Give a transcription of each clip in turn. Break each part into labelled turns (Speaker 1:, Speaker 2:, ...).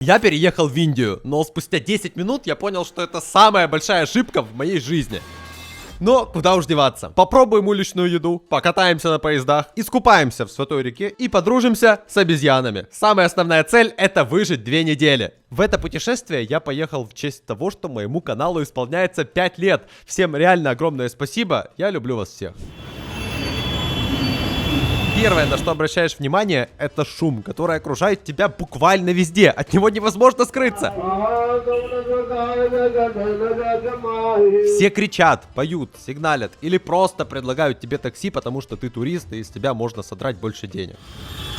Speaker 1: Я переехал в Индию, но спустя 10 минут я понял, что это самая большая ошибка в моей жизни. Но куда уж деваться. Попробуем уличную еду, покатаемся на поездах, искупаемся в Святой реке и подружимся с обезьянами. Самая основная цель — это выжить 2 недели. В это путешествие я поехал в честь того, что моему каналу исполняется 5 лет. Всем реально огромное спасибо, я люблю вас всех. Первое, на что обращаешь внимание, это шум, который окружает тебя буквально везде. От него невозможно скрыться. Все кричат, поют, сигналят или просто предлагают тебе такси, потому что ты турист и из тебя можно содрать больше денег.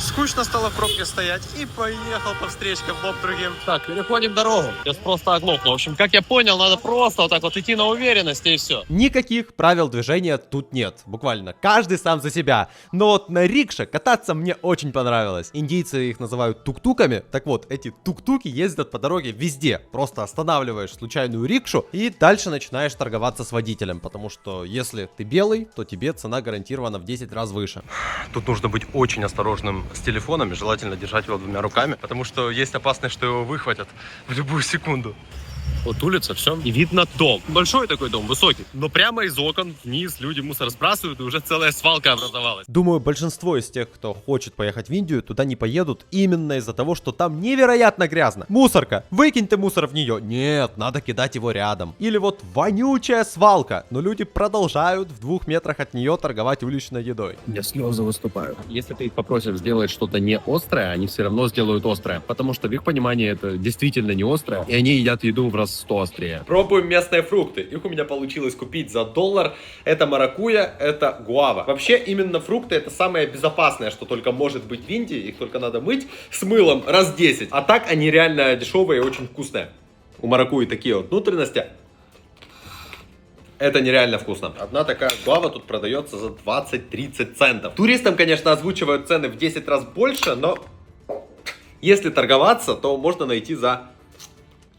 Speaker 2: Скучно стало в пробке стоять и поехал по встречкам в лоб другим. Так, переходим дорогу. Сейчас просто оглохну. В общем, как я понял, надо просто вот так вот идти на уверенности и все.
Speaker 1: Никаких правил движения тут нет. Буквально каждый сам за себя. Но вот на рикше кататься мне очень понравилось. Индийцы их называют тук-туками. Так вот, эти тук-туки ездят по дороге везде. Просто останавливаешь случайную рикшу и дальше начинаешь торговаться с водителем. Потому что если ты белый, то тебе цена гарантирована в 10 раз выше.
Speaker 2: Тут нужно быть очень осторожным с телефонами, желательно держать его 2 руками, потому что есть опасность, что его выхватят в любую секунду. Вот улица, все, и видно дом. Большой такой дом, высокий. Но прямо из окон вниз люди мусор сбрасывают, и уже целая свалка образовалась.
Speaker 1: Думаю, большинство из тех, кто хочет поехать в Индию, туда не поедут именно из-за того, что там невероятно грязно. Мусорка. Выкинь ты мусор в нее. Нет, надо кидать его рядом. Или вот вонючая свалка. Но люди продолжают в 2 метрах от нее торговать уличной едой.
Speaker 3: У меня слезы выступают. Если ты их попросишь сделать что-то не острое, они все равно сделают острое. Потому что в их понимании это действительно не острое. И они едят еду в раз 100 острее.
Speaker 1: Пробуем местные фрукты. Их у меня получилось купить за $1. Это маракуйя, это гуава. Вообще, именно фрукты — это самое безопасное, что только может быть в Индии. Их только надо мыть с мылом раз 10. А так они реально дешевые и очень вкусные. У маракуйи такие вот внутренности. Это нереально вкусно. Одна такая гуава тут продается за 20-30 центов. Туристам, конечно, озвучивают цены в 10 раз больше, но если торговаться, то можно найти за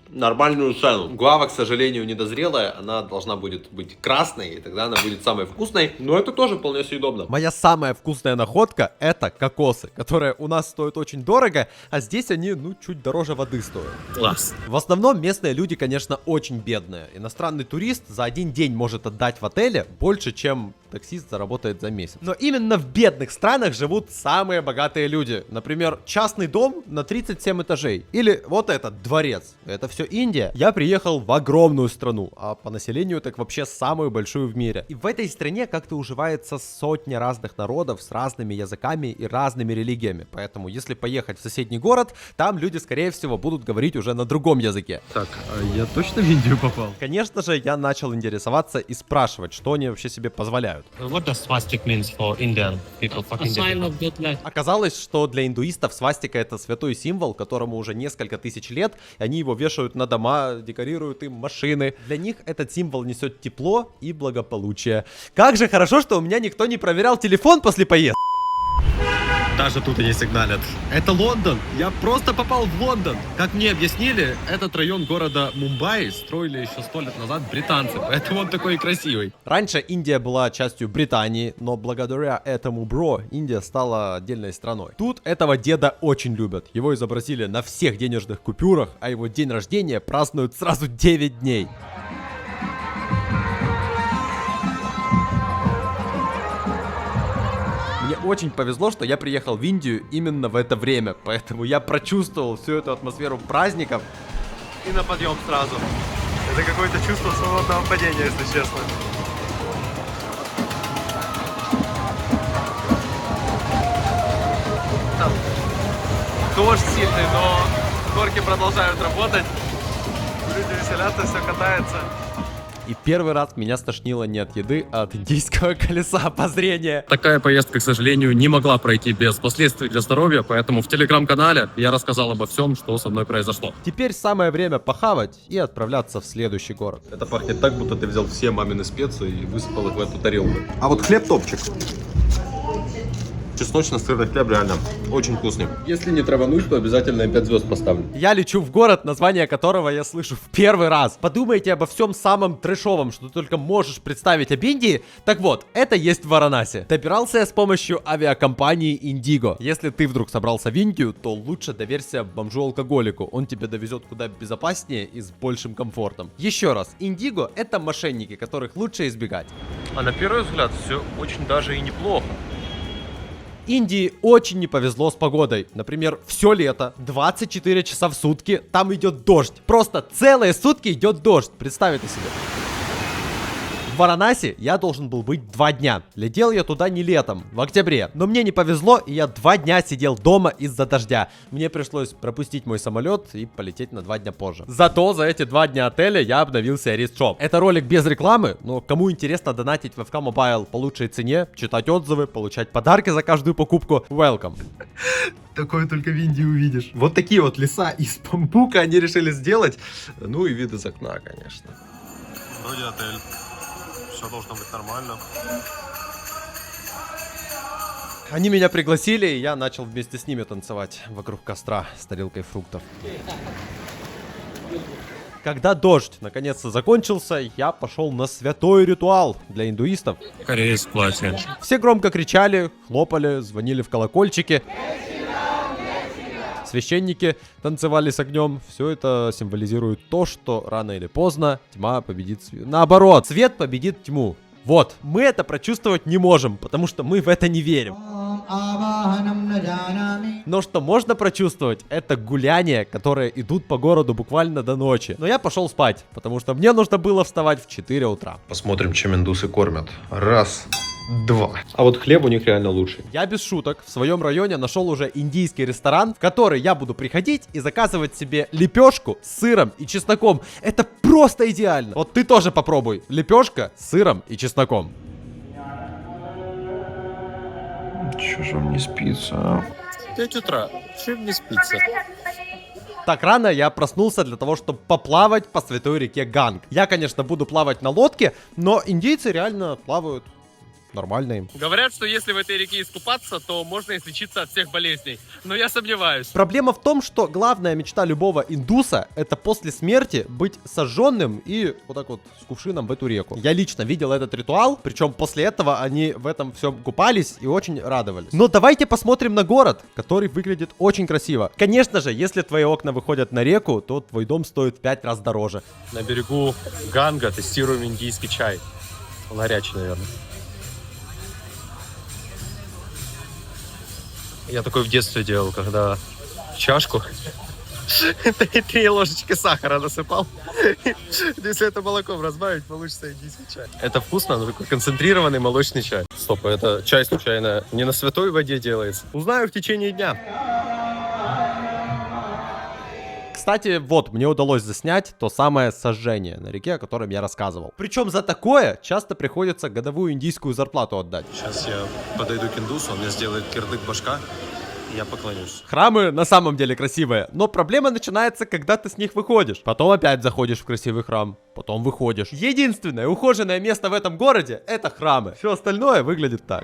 Speaker 1: нормальную цену. Гуава, к сожалению, недозрелая. Она должна будет быть красной, и тогда она будет самой вкусной. Но это тоже вполне съедобно. Моя самая вкусная находка — это кокосы, которые у нас стоят очень дорого, а здесь они, чуть дороже воды стоят.
Speaker 3: Класс.
Speaker 1: В основном местные люди, конечно, очень бедные. Иностранный турист за 1 день может отдать в отеле больше, чем таксист заработает за месяц. Но именно в бедных странах живут самые богатые люди. Например, частный дом на 37 этажей. Или вот этот дворец. Это все Индия. Я приехал в огромную страну, а по населению так вообще самую большую в мире. И в этой стране как-то уживается сотня разных народов с разными языками и разными религиями. Поэтому, если поехать в соседний город, там люди, скорее всего, будут говорить уже на другом языке.
Speaker 2: Так, а я точно в Индию попал?
Speaker 1: Конечно же, я начал интересоваться и спрашивать, что они вообще себе позволяют.
Speaker 4: What does swastika means for Indian people?
Speaker 5: A sign of good luck.
Speaker 1: Оказалось, что для индуистов свастика — это святой символ, которому уже несколько тысяч лет, и они его вешают на дома, декорируют им машины. Для них этот символ несет тепло и благополучие. Как же хорошо, что у меня никто не проверял телефон после поездки.
Speaker 2: Даже тут они сигналят. Это Лондон. Я просто попал в Лондон. Как мне объяснили, этот район города Мумбаи строили еще 100 лет назад британцы. Поэтому он такой красивый.
Speaker 1: Раньше Индия была частью Британии, но благодаря этому бро Индия стала отдельной страной. Тут этого деда очень любят. Его изобразили на всех денежных купюрах, а его день рождения празднуют сразу 9 дней. Мне очень повезло, что я приехал в Индию именно в это время, поэтому я прочувствовал всю эту атмосферу праздников.
Speaker 2: И на подъем сразу. Это какое-то чувство свободного падения, если честно. Там дождь сильный, но горки продолжают работать. Люди веселятся, все катается.
Speaker 1: И первый раз меня стошнило не от еды, а от индийского колеса обозрения.
Speaker 3: Такая поездка, к сожалению, не могла пройти без последствий для здоровья, поэтому в телеграм-канале я рассказал обо всем, что со мной произошло.
Speaker 1: Теперь самое время похавать и отправляться в следующий город.
Speaker 2: Это пахнет так, будто ты взял все мамины специи и высыпал их в эту тарелку. А вот хлеб топчик. Чесночно-сырный хлеб реально очень вкусный.
Speaker 1: Если не травануть, то обязательно 5 звезд поставлю. Я лечу в город, название которого я слышу в первый раз. Подумайте обо всем самом трэшовом, что ты только можешь представить об Индии. Так вот, это есть в Варанаси. Добирался я с помощью авиакомпании Indigo. Если ты вдруг собрался в Индию, то лучше доверься бомжу-алкоголику. Он тебя довезет куда безопаснее и с большим комфортом. Еще раз, Indigo — это мошенники, которых лучше избегать.
Speaker 2: А на первый взгляд все очень даже и неплохо.
Speaker 1: Индии очень не повезло с погодой. Например, все лето, 24 часа в сутки, там идет дождь. Просто целые сутки идет дождь. Представь это себе. В Варанаси я должен был быть 2 дня. Летел я туда не летом, в октябре. Но мне не повезло, и я 2 дня сидел дома из-за дождя. Мне пришлось пропустить мой самолет и полететь на 2 дня позже. Зато за эти 2 дня отеля я обновился Arist Shop. Это ролик без рекламы, но кому интересно донатить в FK Mobile по лучшей цене, читать отзывы, получать подарки за каждую покупку, welcome. Такое только в Индии увидишь. Вот такие вот леса из бамбука они решили сделать. Ну и вид из окна, конечно.
Speaker 2: Вроде отель. Все должно быть нормально.
Speaker 1: Они меня пригласили, и я начал вместе с ними танцевать вокруг костра с тарелкой фруктов. Когда дождь наконец-то закончился, я пошел на святой ритуал для индуистов.
Speaker 4: Кореец в платье.
Speaker 1: Все громко кричали, хлопали, звонили в колокольчики. Священники танцевали с огнем. Все это символизирует то, что рано или поздно тьма победит свет. Наоборот, свет победит тьму. Вот, мы это прочувствовать не можем, потому что мы в это не верим. Но что можно прочувствовать, это гуляния, которые идут по городу буквально до ночи. Но я пошел спать, потому что мне нужно было вставать в 4 утра.
Speaker 2: Посмотрим, чем индусы кормят. Раз, два. А вот хлеб у них реально лучший.
Speaker 1: Я без шуток в своем районе нашел уже индийский ресторан, в который я буду приходить и заказывать себе лепешку с сыром и чесноком. Это просто идеально. Вот ты тоже попробуй. Лепешка с сыром и чесноком.
Speaker 2: Чё же мне спится, а?
Speaker 3: 5 утра. Чем не спится?
Speaker 1: Так рано я проснулся для того, чтобы поплавать по святой реке Ганг. Я, конечно, буду плавать на лодке, но индийцы реально плавают нормально им.
Speaker 3: Говорят, что если в этой реке искупаться, то можно излечиться от всех болезней. Но я сомневаюсь.
Speaker 1: Проблема в том, что главная мечта любого индуса — это после смерти быть сожженным и вот так вот с кувшином в эту реку. Я лично видел этот ритуал, причем после этого они в этом всем купались и очень радовались. Но давайте посмотрим на город, который выглядит очень красиво. Конечно же, если твои окна выходят на реку, то твой дом стоит в 5 раз дороже.
Speaker 3: На берегу Ганга тестируем индийский чай. Горячий, наверное. Я такой в детстве делал, когда в чашку 3 ложечки сахара насыпал. Если это молоком разбавить, получится индийский чай. Это вкусно, но такой концентрированный молочный чай. Стоп, это чай случайно не на святой воде делается? Узнаю в течение дня.
Speaker 1: Кстати, вот, мне удалось заснять то самое сожжение на реке, о котором я рассказывал. Причем за такое часто приходится годовую индийскую зарплату отдать.
Speaker 2: Сейчас я подойду к индусу, он мне сделает кирдык башка, и я поклонюсь.
Speaker 1: Храмы на самом деле красивые, но проблема начинается, когда ты с них выходишь. Потом опять заходишь в красивый храм, потом выходишь. Единственное ухоженное место в этом городе — это храмы. Все остальное выглядит так.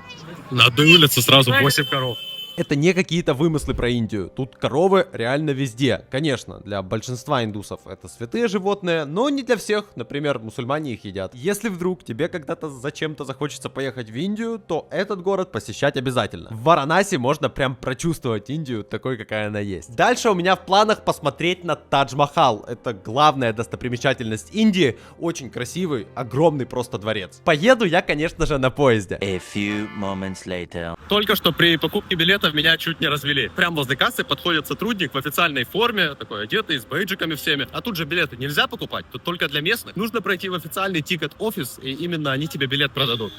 Speaker 3: На одной улице сразу 8 коров.
Speaker 1: Это не какие-то вымыслы про Индию. Тут коровы реально везде. Конечно, для большинства индусов это святые животные, но не для всех. Например, мусульмане их едят. Если вдруг тебе когда-то зачем-то захочется поехать в Индию, то этот город посещать обязательно. В Варанаси можно прям прочувствовать Индию такой, какая она есть. Дальше у меня в планах посмотреть на Тадж-Махал. Это главная достопримечательность Индии. Очень красивый, огромный просто дворец. Поеду я, конечно же, на поезде.
Speaker 5: A few moments later.
Speaker 3: Только что при покупке билетов меня чуть не развели. Прямо возле кассы подходит сотрудник в официальной форме, такой одетый, с бейджиками всеми. А тут же билеты нельзя покупать, тут только для местных. Нужно пройти в официальный тикет-офис, и именно они тебе билет продадут.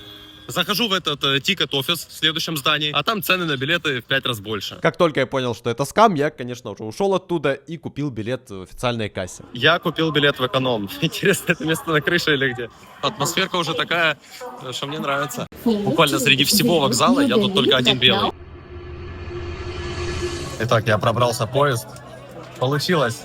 Speaker 3: Захожу в этот тикет-офис в следующем здании, а там цены на билеты в 5 раз больше.
Speaker 1: Как только я понял, что это скам, я, конечно, уже ушел оттуда и купил билет в официальной кассе.
Speaker 3: Я купил билет в эконом. Интересно, это место на крыше или где? Атмосферка уже такая, что мне нравится. Буквально среди всего вокзала я тут только один белый. Итак, я пробрался в поезд. Получилось.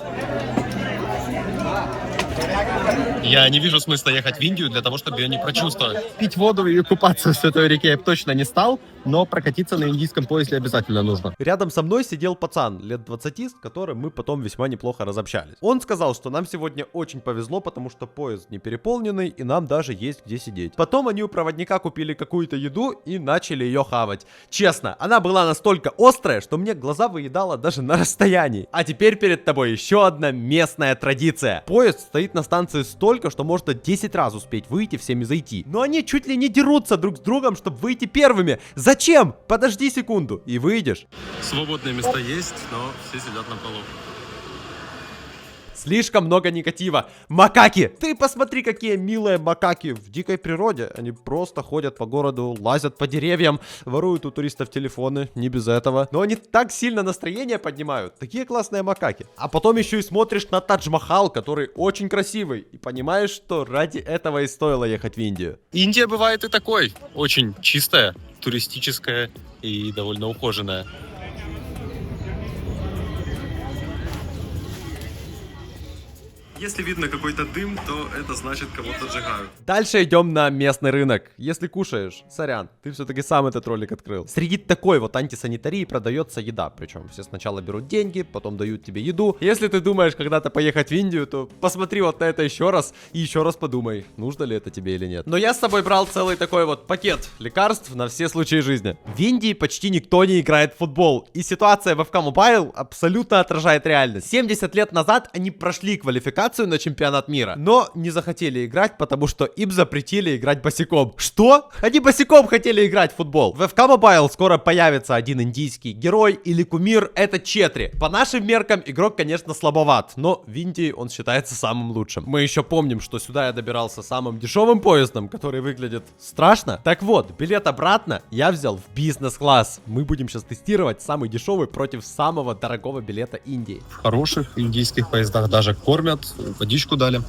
Speaker 3: Я не вижу смысла ехать в Индию для того, чтобы ее не прочувствовать. Пить воду и купаться в Святой реке я бы точно не стал, но прокатиться на индийском поезде обязательно нужно.
Speaker 1: Рядом со мной сидел пацан лет 20, с которым мы потом весьма неплохо разобщались. Он сказал, что нам сегодня очень повезло, потому что поезд не переполненный и нам даже есть где сидеть. Потом они у проводника купили какую-то еду и начали ее хавать. Честно, она была настолько острая, что мне глаза выедала даже на расстоянии. А теперь перед тобой еще одна местная традиция. Поезд стоит на станции столько, что можно 10 раз успеть выйти, всеми зайти. Но они чуть ли не дерутся друг с другом, чтобы выйти первыми. Зачем? Подожди секунду и выйдешь.
Speaker 3: Свободные места есть, но все сидят на полу.
Speaker 1: Слишком много негатива. Макаки! Ты посмотри, какие милые макаки в дикой природе. Они просто ходят по городу, лазят по деревьям, воруют у туристов телефоны, не без этого. Но они так сильно настроение поднимают. Такие классные макаки. А потом еще и смотришь на Тадж-Махал, который очень красивый. И понимаешь, что ради этого и стоило ехать в Индию.
Speaker 3: Индия бывает и такой. Очень чистая, туристическая и довольно ухоженная. Если видно какой-то дым, то это значит, кого-то сжигают.
Speaker 1: Дальше идем на местный рынок. Если кушаешь, сорян, ты все-таки сам этот ролик открыл. Среди такой вот антисанитарии продается еда. Причем все сначала берут деньги, потом дают тебе еду. Если ты думаешь когда-то поехать в Индию, то посмотри вот на это еще раз и еще раз подумай, нужно ли это тебе или нет. Но я с собой брал целый такой вот пакет лекарств на все случаи жизни. В Индии почти никто не играет в футбол. И ситуация в FK Mobile абсолютно отражает реальность. 70 лет назад они прошли квалификацию на чемпионат мира, но не захотели играть, потому что им запретили играть босиком. Что? Они босиком хотели играть в футбол. В FK Mobile скоро появится один индийский герой или кумир, это Четри. По нашим меркам игрок, конечно, слабоват, но в Индии он считается самым лучшим. Мы еще помним, что сюда я добирался самым дешевым поездом, который выглядит страшно. Так вот, билет обратно я взял в бизнес-класс. Мы будем сейчас тестировать самый дешевый против самого дорогого билета Индии.
Speaker 3: В хороших индийских поездах даже кормят, водичку дали.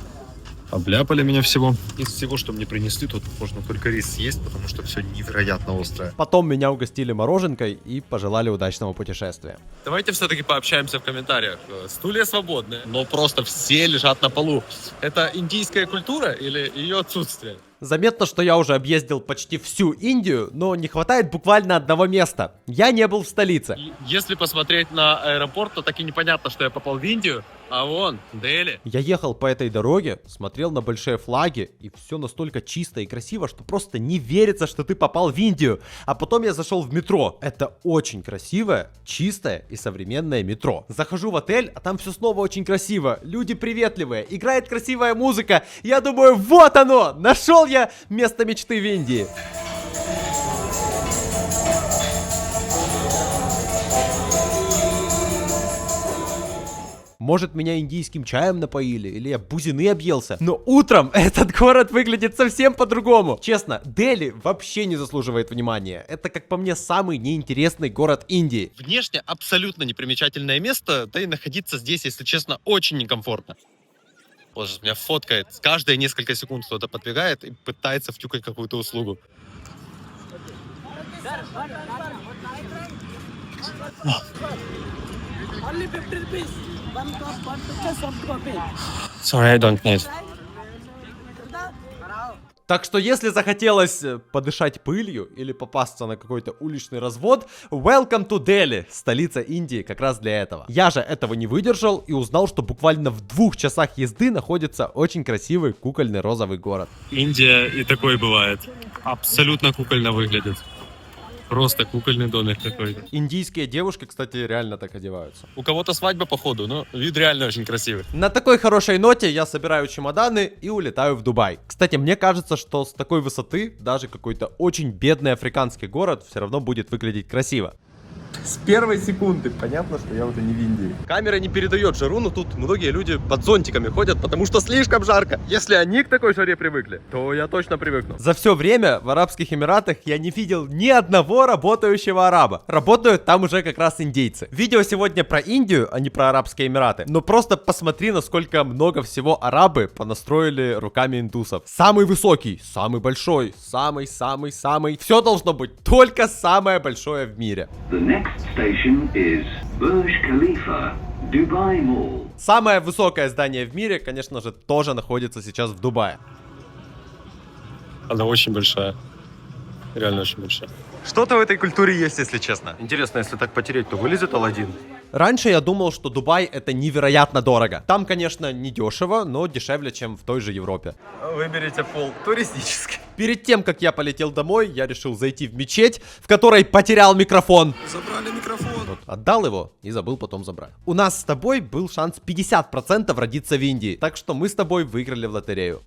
Speaker 3: Обляпали меня всего. Из всего, что мне принесли, тут можно только рис съесть, потому что все невероятно острое.
Speaker 1: Потом меня угостили мороженкой и пожелали удачного путешествия.
Speaker 3: Давайте все-таки пообщаемся в комментариях. Стулья свободные, но просто все лежат на полу. Это индийская культура или ее отсутствие?
Speaker 1: Заметно, что я уже объездил почти всю Индию, но не хватает буквально одного места. Я не был в столице.
Speaker 3: Если посмотреть на аэропорт, то так и непонятно, что я попал в Индию. А вон, Дели.
Speaker 1: Я ехал по этой дороге, смотрел на большие флаги, и все настолько чисто и красиво, что просто не верится, что ты попал в Индию. А потом я зашел в метро. Это очень красивое, чистое и современное метро. Захожу в отель, а там все снова очень красиво. Люди приветливые, играет красивая музыка. Я думаю, вот оно! Нашел я место мечты в Индии. Может, меня индийским чаем напоили, или я бузины объелся. Но утром этот город выглядит совсем по-другому. Честно, Дели вообще не заслуживает внимания. Это, как по мне, самый неинтересный город Индии.
Speaker 3: Внешне абсолютно непримечательное место, да и находиться здесь, если честно, очень некомфортно. Вот же меня фоткает. Каждые несколько секунд кто-то подбегает и пытается втюкать какую-то услугу.
Speaker 4: Sorry, I don't need.
Speaker 1: Так что, если захотелось подышать пылью или попасться на какой-то уличный развод, welcome to Delhi, столица Индии, как раз для этого. Я же этого не выдержал и узнал, что буквально в 2 часах езды находится очень красивый кукольный розовый город.
Speaker 3: Индия и такой бывает. Абсолютно кукольно выглядит. Просто кукольный домик какой-то.
Speaker 1: Индийские девушки, кстати, реально так одеваются.
Speaker 3: У кого-то свадьба, походу, но вид реально очень красивый.
Speaker 1: На такой хорошей ноте я собираю чемоданы и улетаю в Дубай. Кстати, мне кажется, что с такой высоты даже какой-то очень бедный африканский город все равно будет выглядеть красиво. С первой секунды понятно, что я уже не в Индии. Камера не передает жару, но тут многие люди под зонтиками ходят, потому что слишком жарко. Если они к такой жаре привыкли, то я точно привыкну. За все время в Арабских Эмиратах я не видел ни одного работающего араба. Работают там уже как раз индейцы. Видео сегодня про Индию, а не про Арабские Эмираты. Но просто посмотри, насколько много всего арабы понастроили руками индусов. Самый высокий, самый большой, самый. Все должно быть только самое большое в мире.
Speaker 6: The next station is Burj Khalifa, Dubai Mall.
Speaker 1: Самое высокое здание в мире, конечно же, тоже находится сейчас в Дубае.
Speaker 3: Она очень большая. Реально очень большая.
Speaker 1: Что-то в этой культуре есть, если честно.
Speaker 2: Интересно, если так потереть, то вылезет Аладдин?
Speaker 1: Раньше я думал, что Дубай это невероятно дорого. Там, конечно, не дешево, но дешевле, чем в той же Европе.
Speaker 2: Выберите пол туристический.
Speaker 1: Перед тем, как я полетел домой, я решил зайти в мечеть, в которой потерял микрофон.
Speaker 3: Забрали микрофон.
Speaker 1: Вот, отдал его и забыл потом забрать. У нас с тобой был шанс 50% родиться в Индии, так что мы с тобой выиграли в лотерею.